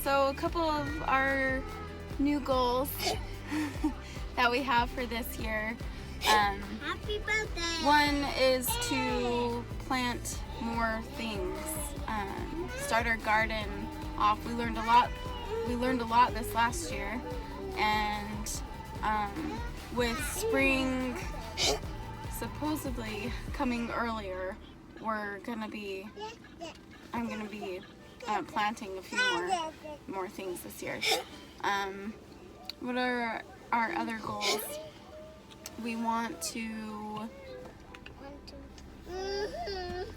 So a couple of our new goals that we have for this year. Happy birthday! One is to plant more things, start our garden off. We learned a lot this last year, and with spring supposedly coming earlier, I'm gonna be planting a few more things this year. What are our other goals? We want to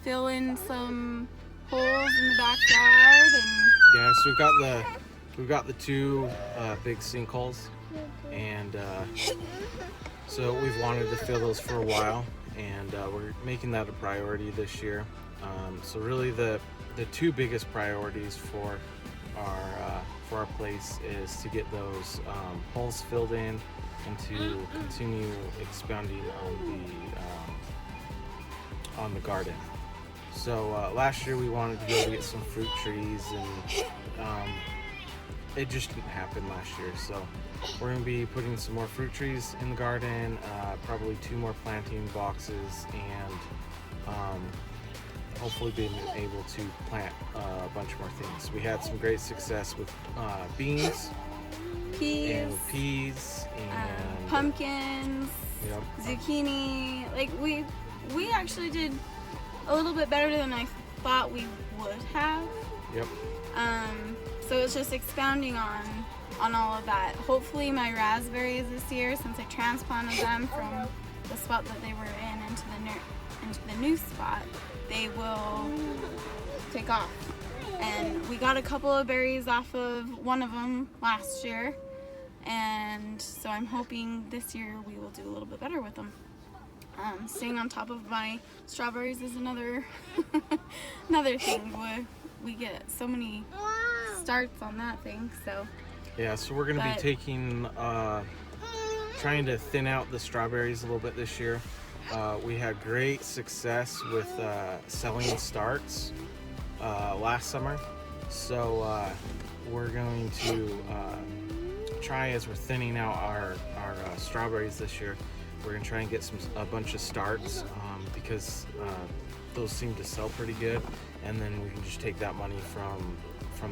fill in some holes in the backyard, and Yeah, so we've got the two big sinkholes, and so we've wanted to fill those for a while, and we're making that a priority this year. So really the two biggest priorities for our place is to get those holes filled in and to continue expounding on the garden. So last year we wanted to be able to get some fruit trees, and it just didn't happen last year. So we're going to be putting some more fruit trees in the garden, probably 2 more planting boxes, and hopefully being able to plant a bunch more things. We had some great success with beans, peas, and pumpkins, yep. zucchini. Like we actually did a little bit better than I thought we would have. Yep. So it's just expounding on all of that. Hopefully my raspberries this year, since I transplanted them from the spot that they were in into the new spot, they will take off. And we got a couple of berries off of one of them last year, and so I'm hoping this year we will do a little bit better with them. Staying on top of my strawberries is another thing. We get so many starts on that thing. So yeah, so we're going to be taking trying to thin out the strawberries a little bit this year. We had great success with selling starts last summer, so we're going to try, as we're thinning out our strawberries this year, we're going to try and get a bunch of starts, because those seem to sell pretty good, and then we can just take that money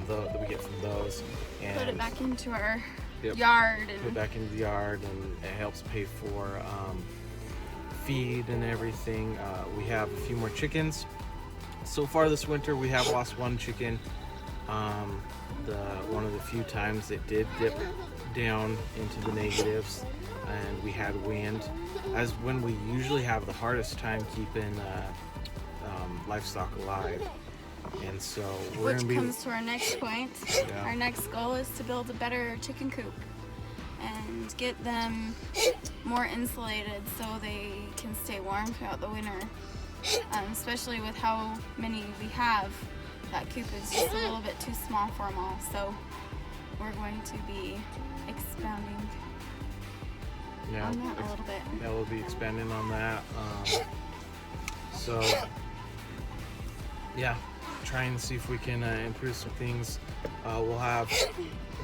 that we get from those and put it back into our yep, yard, and put it back into the yard, and it helps pay for feed and everything. We have a few more chickens. So far this winter we have lost one chicken. One of the few times it did dip down into the negatives, and we had wind, as when we usually have the hardest time keeping livestock alive. And so we're which comes to our next point. Yeah. Our next goal is to build a better chicken coop and get them more insulated so they can stay warm throughout the winter. Especially with how many we have, that coop is just a little bit too small for them all. So we're going to be expanding on that a little bit. Yeah, we'll be expanding on that. So yeah, trying to see if we can improve some things. We have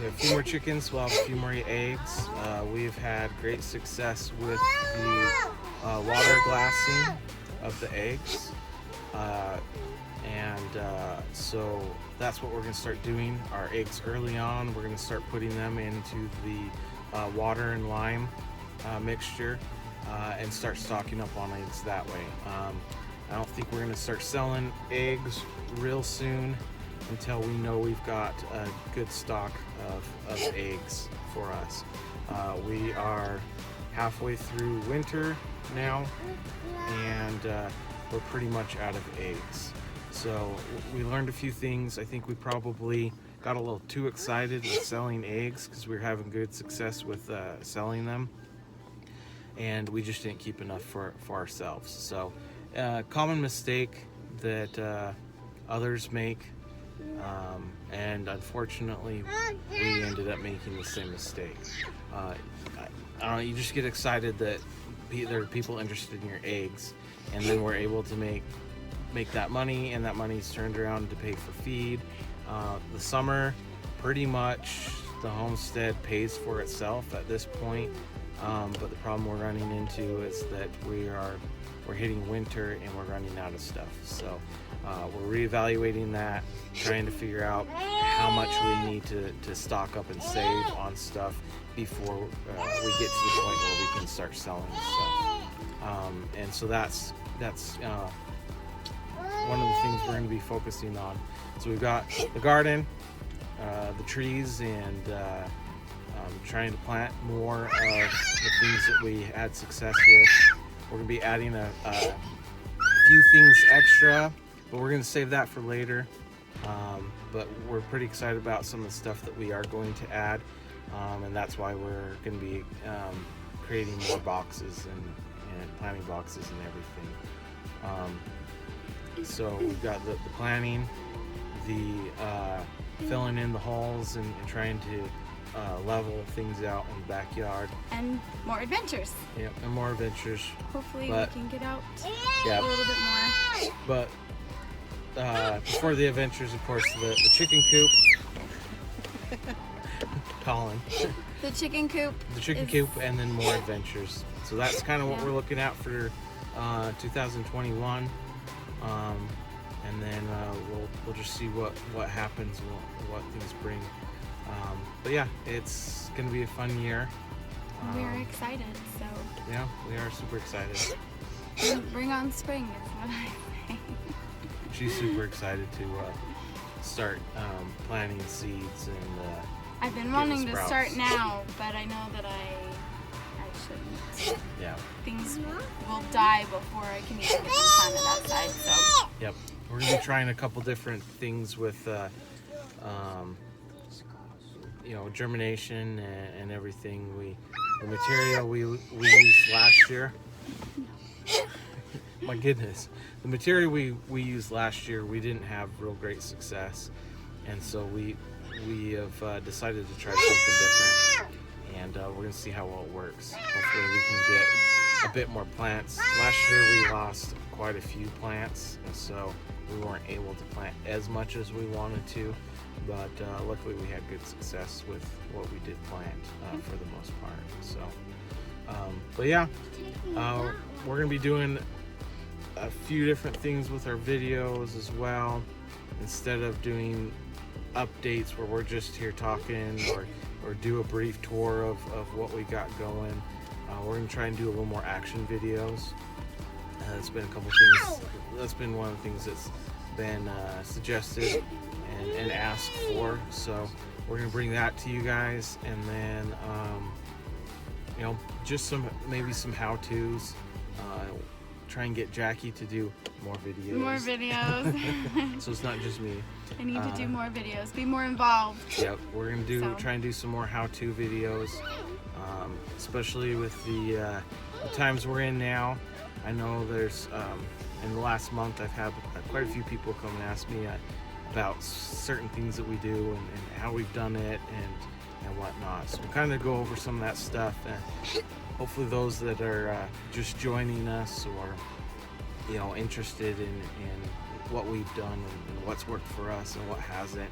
a few more chickens, we'll have a few more eggs. We've had great success with the water glassing of the eggs, so that's what we're going to start doing. Our eggs early on, we're going to start putting them into the water and lime mixture, and start stocking up on eggs that way. I don't think we're going to start selling eggs real soon until we know we've got a good stock of eggs for us. We are halfway through winter now, and we're pretty much out of eggs. So we learned a few things. I think we probably got a little too excited with selling eggs because we were having good success with selling them, and we just didn't keep enough for ourselves. So common mistake that others make, and unfortunately we ended up making the same mistake. I don't know, you just get excited that there are people interested in your eggs, and then we're able to make that money, and that money is turned around to pay for feed. The summer pretty much the homestead pays for itself at this point. But the problem we're running into is that we're hitting winter and we're running out of stuff. So we're reevaluating that, trying to figure out how much we need to stock up and save on stuff before we get to the point where we can start selling stuff. And so that's one of the things we're going to be focusing on. So we've got the garden, the trees, and trying to plant more of the things that we had success with. We're going to be adding a few things extra, but we're going to save that for later. But we're pretty excited about some of the stuff that we are going to add, and that's why we're going to be creating more boxes and planting boxes and everything. So we've got the planning, the filling in the holes, and trying to level things out in the backyard. And more adventures. Yep, and more adventures. Hopefully we can get out yeah, a little bit more. But before the adventures, of course, the chicken coop. Colin. The chicken coop. The chicken coop, and then more adventures. So that's kind of what we're looking at for 2021. And then we'll just see what happens, what things bring. But yeah, it's gonna be a fun year. We're excited, so. Yeah, we are super excited. Bring on spring is what I say. She's super excited to start planting seeds and. I've been wanting to start now, but I know that I shouldn't. Yeah. Things will die before I can even get them planted outside. So. Yep, we're gonna be trying a couple different things with. Germination and everything. The material we used last year. My goodness, the material we used last year, we didn't have real great success, and so we have decided to try something different, and we're gonna see how well it works. Hopefully we can get a bit more plants. Last year we lost quite a few plants, and so we weren't able to plant as much as we wanted to. But luckily we had good success with what we did plant for the most part. So, but yeah, we're gonna be doing a few different things with our videos as well. Instead of doing updates where we're just here talking or do a brief tour of what we got going, we're gonna try and do a little more action videos. That's been a couple things. That's been one of the things that's been suggested and asked for, so we're gonna bring that to you guys, and then just maybe some how-tos. Try and get Jackie to do more videos. More videos. So it's not just me. I need to do more videos, be more involved. Yep, we're gonna try and do some more how-to videos, especially with the times we're in now. I know there's in the last month I've had quite a few people come and ask me about certain things that we do and how we've done it and whatnot. So we'll kind of go over some of that stuff, and hopefully those that are just joining us or interested in what we've done and what's worked for us and what hasn't,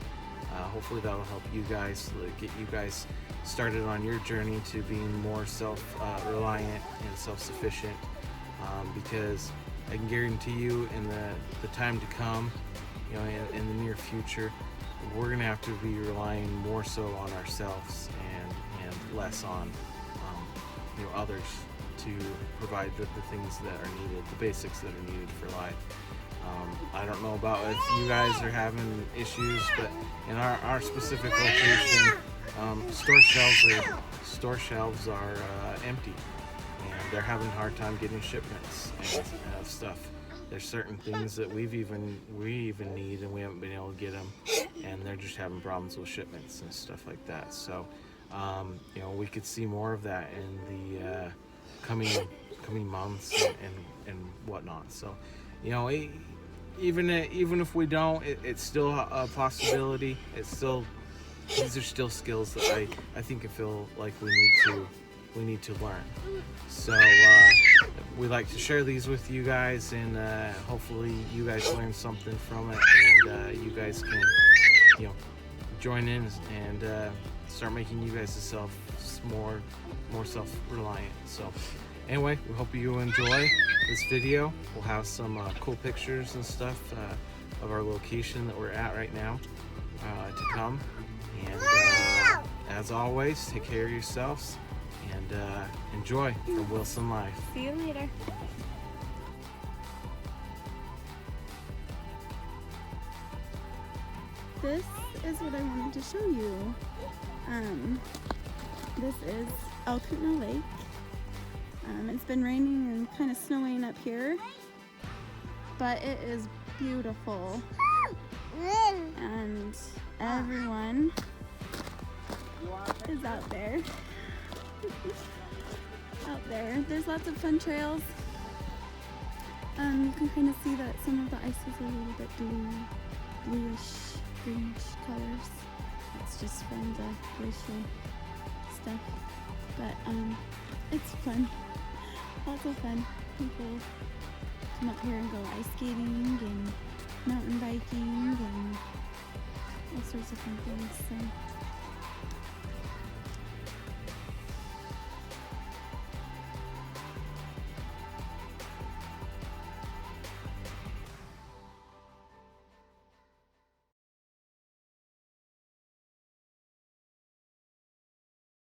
hopefully that'll help you guys, get you guys started on your journey to being more self-reliant and self-sufficient, because I can guarantee you in the time to come, in the near future, we're gonna have to be relying more so on ourselves and less on others to provide the things that are needed, the basics that are needed for life. I don't know about if you guys are having issues, but in our specific location, store shelves are empty, and they're having a hard time getting shipments and stuff. There's certain things that we even need and we haven't been able to get them, and they're just having problems with shipments and stuff like that. So we could see more of that in the coming months and whatnot. So even if we don't, it's still a possibility. These are still skills that I think I feel like we need to learn. So we like to share these with you guys, and hopefully you guys learn something from it, and you guys can join in and start making you guys more self-reliant. So anyway, we hope you enjoy this video. We'll have some cool pictures and stuff of our location that we're at right now to come. And as always, take care of yourselves and enjoy from Wilson Life. See you later. This is what I wanted to show you. This is El Kootenai Lake. It's been raining and kind of snowing up here, but it is beautiful. And everyone is out there. There's lots of fun trails. You can kind of see that some of the ice is a little bit bluish, greenish colors. It's just from the glacial stuff. But it's fun. Lots of fun. People come up here and go ice skating and mountain biking and all sorts of fun things. So